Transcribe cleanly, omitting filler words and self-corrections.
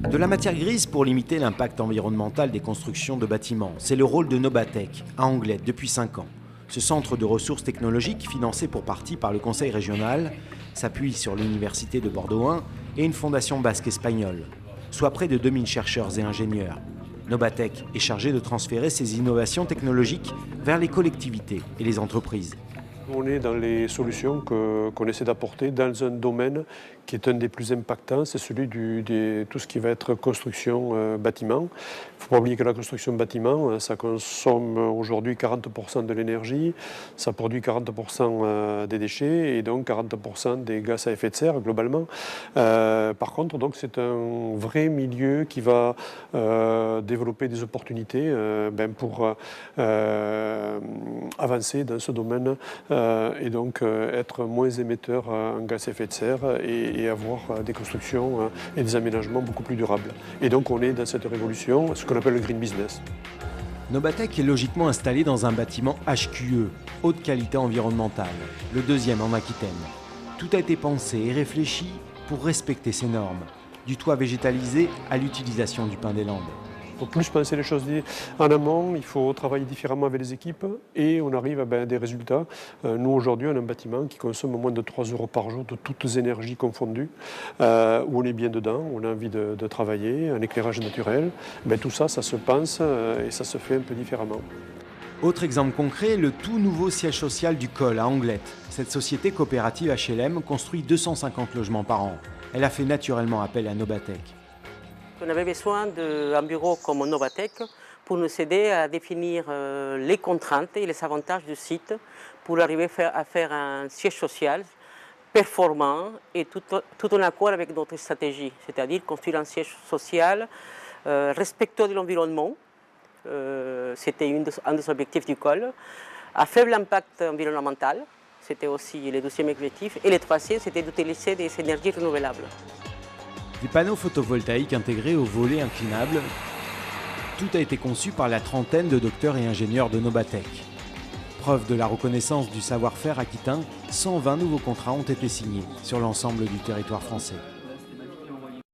De la matière grise pour limiter l'impact environnemental des constructions de bâtiments. C'est le rôle de Nobatec, à Anglet, depuis 5 ans. Ce centre de ressources technologiques, financé pour partie par le Conseil régional, s'appuie sur l'Université de Bordeaux 1 et une fondation basque espagnole, soit près de 2000 chercheurs et ingénieurs. Nobatec est chargé de transférer ces innovations technologiques vers les collectivités et les entreprises. On est dans les solutions qu'on essaie d'apporter dans un domaine qui est un des plus impactants, c'est celui de tout ce qui va être construction bâtiment. Il ne faut pas oublier que la construction bâtiment, ça consomme aujourd'hui 40% de l'énergie, ça produit 40% des déchets et donc 40% des gaz à effet de serre globalement. Par contre, donc, c'est un vrai milieu qui va développer des opportunités pour avancer dans ce domaine et donc être moins émetteur en gaz à effet de serre et avoir des constructions et des aménagements beaucoup plus durables. Et donc on est dans cette révolution, ce qu'on appelle le green business. Nobatec est logiquement installé dans un bâtiment HQE, haute qualité environnementale, le deuxième en Aquitaine. Tout a été pensé et réfléchi pour respecter ces normes, du toit végétalisé à l'utilisation du pin des Landes. Il faut plus penser les choses en amont, il faut travailler différemment avec les équipes et on arrive à des résultats. Nous aujourd'hui on a un bâtiment qui consomme moins de 3 € par jour de toutes énergies confondues, où on est bien dedans, on a envie de travailler, un éclairage naturel. Tout ça, ça se pense et ça se fait un peu différemment. Autre exemple concret, le tout nouveau siège social du Col à Anglet. Cette société coopérative HLM construit 250 logements par an. Elle a fait naturellement appel à Nobatec. On avait besoin d'un bureau comme Nobatec pour nous aider à définir les contraintes et les avantages du site pour arriver à faire un siège social performant et tout en accord avec notre stratégie, c'est-à-dire construire un siège social respectueux de l'environnement. C'était un des objectifs du col, à faible impact environnemental, c'était aussi le deuxième objectif, et le troisième, c'était d'utiliser des énergies renouvelables. Des panneaux photovoltaïques intégrés au volet inclinable, tout a été conçu par la trentaine de docteurs et ingénieurs de Nobatec. Preuve de la reconnaissance du savoir-faire aquitain, 120 nouveaux contrats ont été signés sur l'ensemble du territoire français.